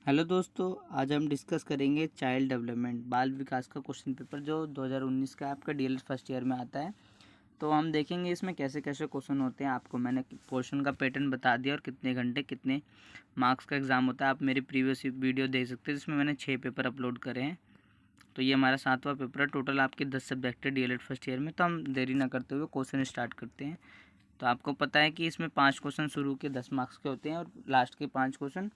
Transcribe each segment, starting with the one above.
Hello दोस्तों, आज हम डिस्कस करेंगे चाइल्ड डेवलपमेंट बाल विकास का क्वेश्चन पेपर जो 2019 का आपका डीएलएड फर्स्ट ईयर में आता है। तो हम देखेंगे इसमें कैसे कैसे क्वेश्चन होते हैं। आपको मैंने क्वेश्चन का पैटर्न बता दिया और कितने घंटे कितने मार्क्स का एग्ज़ाम होता है। आप मेरी प्रीवियस वीडियो देख सकते हैं जिसमें मैंने 6 पेपर अपलोड करे हैं। तो ये हमारा 7वां पेपर है। टोटल आपके 10 सब्जेक्ट है डीएलएड फर्स्ट ईयर में। तो हम देरी ना करते हुए क्वेश्चन स्टार्ट करते हैं। तो आपको पता है कि इसमें 5 क्वेश्चन शुरू के 10 मार्क्स के होते हैं और लास्ट के 5 क्वेश्चन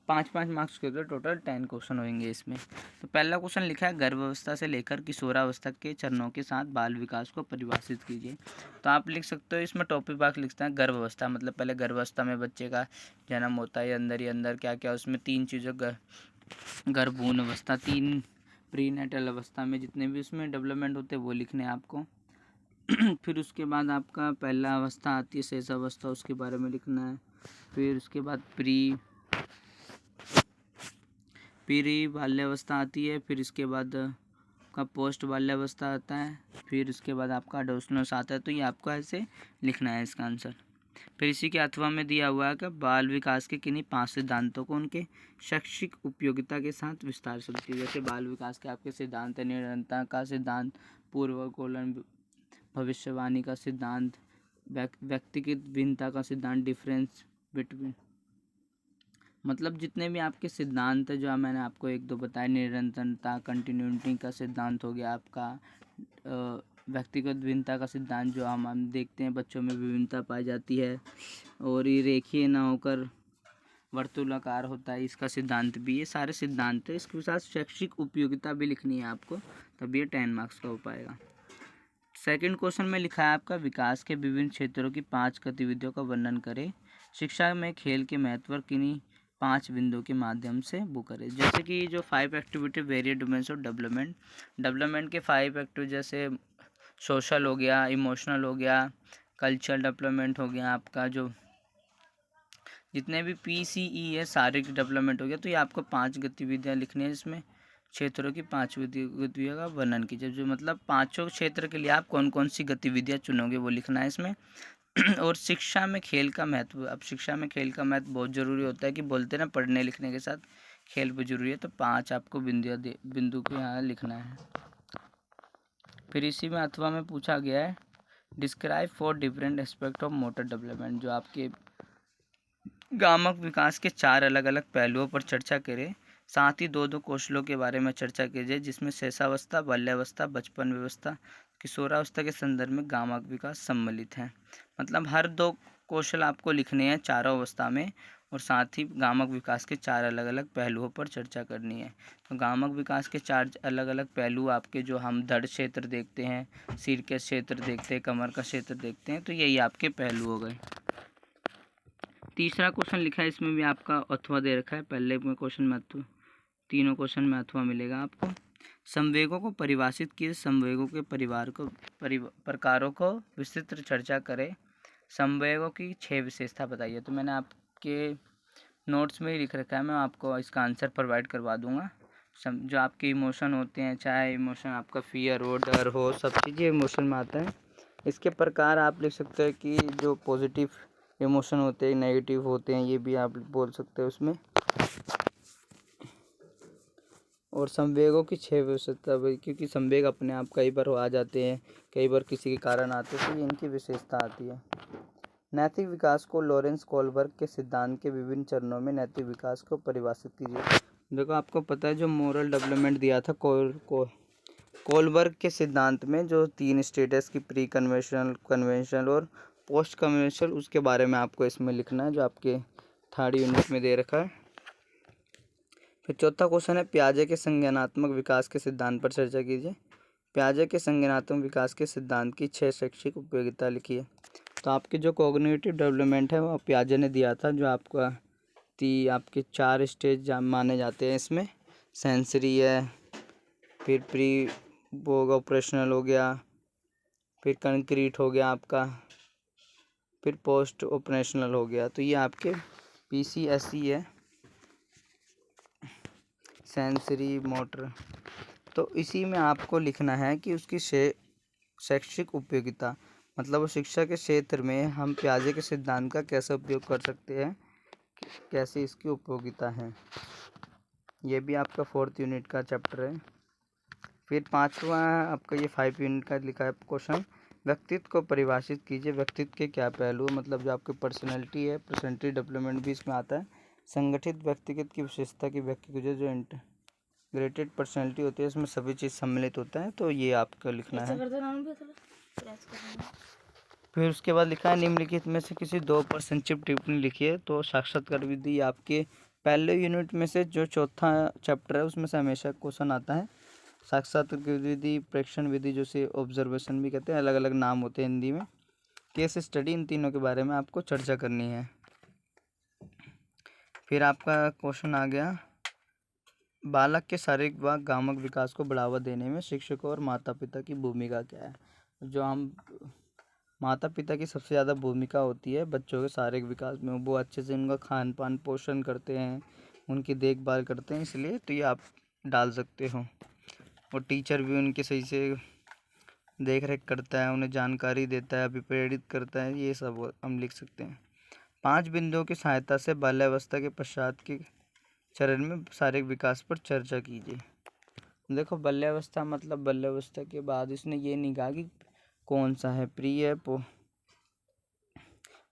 5-5 मार्क्स के होते, टोटल 10 क्वेश्चन होंगे इसमें। तो पहला क्वेश्चन लिखा है, गर्भावस्था से लेकर किशोरावस्था के चरणों के साथ बाल विकास को परिभाषित कीजिए। तो आप लिख सकते हो इसमें टॉपिक वाक लिखते हैं गर्भावस्था, मतलब पहले गर्भावस्था में बच्चे का जन्म होता है, अंदर ही अंदर क्या क्या उसमें 3 चीज़ों गर्भूण अवस्था, 3 प्रीनेटल अवस्था में जितने भी उसमें डेवलपमेंट होते हैं वो लिखने हैं आपको। फिर उसके बाद आपका पहला अवस्था आती है शेषावस्था, उसके बारे में लिखना है। फिर उसके बाद प्री बाल्यावस्था आती है। फिर इसके बाद आपका पोस्ट बाल्यावस्था आता है। फिर उसके बाद आपका अडोसनेस आता है। तो ये आपको ऐसे लिखना है इसका आंसर। फिर इसी के अथवा में दिया हुआ है कि बाल विकास के किन्हीं 5 सिद्धांतों को उनके शैक्षिक उपयोगिता के साथ विस्तार से बताइए। जैसे बाल विकास के आपके सिद्धांत है, निरंतरता का सिद्धांत, पूर्वकौलन भविष्यवाणी का सिद्धांत, व्यक्तिगत भिन्नता का सिद्धांत, डिफरेंस बिटवीन, मतलब जितने भी आपके सिद्धांत है जो मैंने आपको 1-2 बताए, निरंतरता, कंटिन्यूटी का सिद्धांत हो गया आपका, व्यक्तिगत भिन्नता का सिद्धांत जो हम देखते हैं बच्चों में विभिन्नता पाई जाती है और ये रेखीय ना होकर वर्तुलाकार होता है, इसका सिद्धांत भी, ये सारे सिद्धांत है। इसके साथ शैक्षिक उपयोगिता भी लिखनी है आपको, तब ये 10 मार्क्स का हो पाएगा। सेकंड क्वेश्चन में लिखा है आपका, विकास के विभिन्न क्षेत्रों की 5 गतिविधियों का वर्णन करें। शिक्षा में खेल के महत्व किन्हीं 5 बिंदुओं के माध्यम से वो करें। जैसे कि जो 5 एक्टिविटी वेरियस डिमेंस ऑफ डेवलपमेंट के 5 एक्टिविटी, जैसे सोशल हो गया, इमोशनल हो गया, कल्चरल डेवलपमेंट हो गया, आपका जो जितने भी PCE है शारीरिक डेवलपमेंट हो गया। तो ये आपको 5 गतिविधियाँ लिखनी है जिसमें क्षेत्रों की 5 गतिविधियों का वर्णन कीजिए। जो मतलब पाँचों क्षेत्र के लिए आप कौन कौन सी गतिविधियाँ चुनोगे वो लिखना है इसमें। और शिक्षा में खेल का महत्व, अब शिक्षा में खेल का महत्व बहुत ज़रूरी होता है कि बोलते ना पढ़ने लिखने के साथ खेल भी जरूरी है। तो 5 आपको बिंदु को यहाँ लिखना है। फिर इसी में अथवा में पूछा गया है, describe 4 different aspect of motor development, जो आपके गामक विकास के 4 अलग अलग पहलुओं पर चर्चा करें। साथ ही 2-2 कौशलों के बारे में चर्चा कीजिए जिसमें शेषावस्था, बाल्यावस्था, बचपन व्यवस्था, किशोरावस्था के संदर्भ में गामक विकास सम्मिलित है। मतलब हर 2 कौशल आपको लिखने हैं चारों अवस्था में, और साथ ही गामक विकास के 4 अलग अलग पहलुओं पर चर्चा करनी है। तो गामक विकास के 4 अलग अलग पहलू आपके, जो हम धड़ क्षेत्र देखते हैं, सिर के क्षेत्र देखते हैं, कमर का क्षेत्र देखते हैं, तो यही आपके पहलू हो गए। तीसरा क्वेश्चन लिखा है, इसमें भी आपका अथवा दे रखा है। पहले में क्वेश्चन में अथवा, तीनों क्वेश्चन में अथवा मिलेगा आपको। संवेगों को परिभाषित किए, संवेगों के प्रकारों को विस्तृत चर्चा करें। संवेगों की 6 विशेषता बताइए। तो मैंने आपके नोट्स में ही लिख रखा है, मैं आपको इसका आंसर प्रोवाइड करवा दूंगा। जो आपके इमोशन होते हैं, चाहे इमोशन आपका फियर हो, डर हो, सब चीज़ें इमोशन में आता है। इसके प्रकार आप लिख सकते हैं कि जो पॉजिटिव इमोशन होते हैं, नेगेटिव होते हैं, ये भी आप बोल सकते हैं उसमें। और संवेगों की 6 विशेषता, क्योंकि संवेग अपने आप कई बार आ जाते हैं, कई बार किसी के कारण आते हैं, तो ये इनकी विशेषता आती है। नैतिक विकास को लॉरेंस कोलबर्ग के सिद्धांत के विभिन्न चरणों में नैतिक विकास को परिभाषित कीजिए। देखो आपको पता है जो मोरल डेवलपमेंट दिया था कोलबर्ग के सिद्धांत में, जो 3 स्टेटस की, प्री कन्वेंशनल, कन्वेंशनल और पोस्ट कन्वेंशनल, उसके बारे में आपको इसमें लिखना है, जो आपके 3rd यूनिट में दे रखा है। फिर चौथा क्वेश्चन है, पियाजे के संज्ञानात्मक विकास के सिद्धांत पर चर्चा कीजिए। पियाजे के संज्ञानात्मक विकास के सिद्धांत की 6 शैक्षिक उपयोगिता लिखिए। तो आपकी जो कॉग्निटिव डेवलपमेंट है वो पियाजे ने दिया था, जो आपका आपके 4 स्टेज माने जाते हैं इसमें। सेंसरी है, फिर प्री वो ऑपरेशनल हो गया, फिर कंक्रीट हो गया आपका, फिर पोस्ट ऑपरेशनल हो गया। तो ये आपके PCSE है, सेंसरी मोटर। तो इसी में आपको लिखना है कि उसकी शैक्षिक उपयोगिता, मतलब वो शिक्षा के क्षेत्र में हम पियाजे के सिद्धांत का कैसे उपयोग कर सकते हैं, कैसे इसकी उपयोगिता है। ये भी आपका 4th यूनिट का चैप्टर है। फिर 5वां आपका ये 5 यूनिट का लिखा है क्वेश्चन, व्यक्तित्व को परिभाषित कीजिए। व्यक्तित्व के क्या पहलू, मतलब जो आपकी पर्सनैलिटी है, पर्सनैलिटी डेवलपमेंट भी इसमें आता है। संगठित व्यक्तिगत की विशेषता की व्याख्या कीजिए। जो इंटीग्रेटेड पर्सनैलिटी होती है इसमें सभी चीज़ सम्मिलित होता है, तो ये आपको लिखना है। फिर उसके बाद लिखा है निम्नलिखित में से किसी दो पर संक्षिप्त टिप्पणी लिखिए। तो साक्षात्कार विधि आपके पहले यूनिट में से जो चौथा चैप्टर है उसमें से हमेशा क्वेश्चन आता है। साक्षात्कार विधि, प्रेक्षण विधि, जो से ऑब्जर्वेशन भी कहते हैं, अलग अलग नाम होते हैं हिंदी में। केस स्टडी, इन तीनों के बारे में आपको चर्चा करनी है। फिर आपका क्वेश्चन आ गया, बालक के शारीरिक व गामक विकास को बढ़ावा देने में शिक्षकों और माता पिता की भूमिका क्या है। जो हम माता पिता की सबसे ज़्यादा भूमिका होती है बच्चों के शारीरिक विकास में। वो अच्छे से उनका खान पान पोषण करते हैं, उनकी देखभाल करते हैं, इसलिए तो ये आप डाल सकते हो। और टीचर भी उनके सही से देख रेख करता है, उन्हें जानकारी देता है, अभिप्रेरित करता है, ये सब हम लिख सकते हैं। 5 बिंदुओं की सहायता से बाल्यावस्था के पश्चात के चरण में शारीरिक विकास पर चर्चा कीजिए। देखो बाल्यावस्था मतलब बाल्यावस्था के बाद इसने ये नहीं कहा कि कौन सा है, प्रिय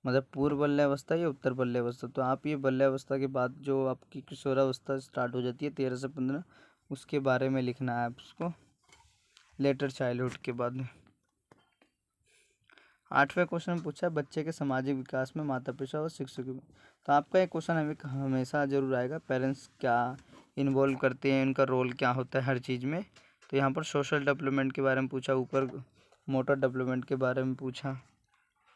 मतलब पूर्व बाल्यावस्था या उत्तर बाल्यावस्था। तो आप ये बाल्यावस्था के बाद जो आपकी किशोरावस्था स्टार्ट हो जाती है 13 से 15, उसके बारे में लिखना है आपको, लेटर चाइल्डहुड के बाद में। 8वें क्वेश्चन में पूछा है बच्चे के सामाजिक विकास में माता पिता और शिक्षक की। तो आपका एक क्वेश्चन हमेशा जरूर आएगा, पेरेंट्स क्या इन्वॉल्व करते हैं, इनका रोल क्या होता है हर चीज़ में। तो यहाँ पर सोशल डेवलपमेंट के बारे में पूछा, ऊपर मोटर डेवलपमेंट के बारे में पूछा।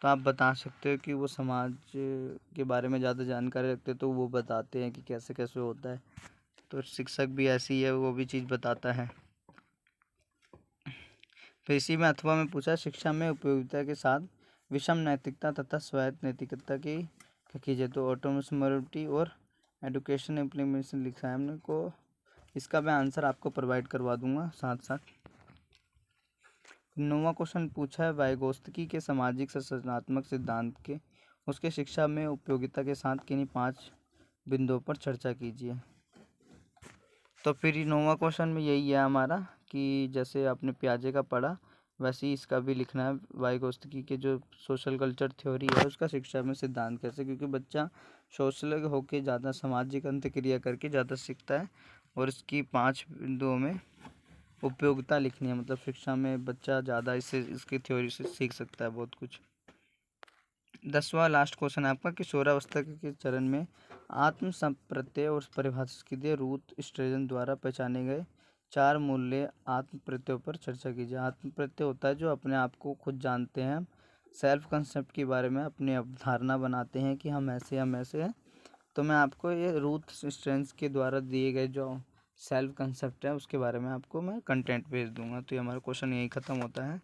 तो आप बता सकते हो कि वो समाज के बारे में ज़्यादा जानकारी रखते हैं, तो वो बताते हैं कि कैसे कैसे होता है। तो शिक्षक भी ऐसी है, वो भी चीज़ बताता है। फिर इसी में अथवा में पूछा, शिक्षा में उपयोगिता के साथ विषम नैतिकता तथा स्वायत्त नैतिकता की कीजिए। तो ऑटोनोमस मोरालिटी और एडुकेशन इम्प्लीमेंटेशन लिखा है हमने को। इसका मैं आंसर आपको प्रोवाइड करवा दूंगा साथ साथ। 9वां क्वेश्चन पूछा है वाइगोत्स्की के सामाजिक संरचनात्मक सिद्धांत के उसके शिक्षा में उपयोगिता के साथ किन्हीं 5 बिंदुओं पर चर्चा कीजिए। तो फिर 9वां क्वेश्चन में यही है हमारा कि जैसे आपने पियाजे का पढ़ा वैसे ही इसका भी लिखना है। वाइगोत्स्की के जो सोशल कल्चर थ्योरी है उसका शिक्षा में सिद्धांत कैसे, क्योंकि बच्चा सोशल होकर ज़्यादा सामाजिक अंतक्रिया करके ज़्यादा सीखता है। और इसकी 5 बिंदुओं में उपयोगिता लिखनी है, मतलब शिक्षा में बच्चा ज़्यादा इसकी थ्योरी से सीख सकता है बहुत कुछ। 10वां लास्ट क्वेश्चन है आपका, किशोरावस्था के चरण में आत्म संप्रत्यय और परिभाषित कीजिए। रूथ स्ट्रेजन द्वारा पहचाने गए 4 मूल्य आत्म प्रत्ययों पर चर्चा कीजिए। आत्म प्रत्यय होता है जो अपने आप को खुद जानते हैं, सेल्फ कंसेप्ट के बारे में अपनी अवधारणा बनाते हैं कि हम ऐसे हैं। तो मैं आपको ये रूथ स्ट्रेंस के द्वारा दिए गए जो सेल्फ कंसेप्ट है उसके बारे में आपको मैं कंटेंट भेज दूंगा। तो ये हमारा क्वेश्चन यही ख़त्म होता है।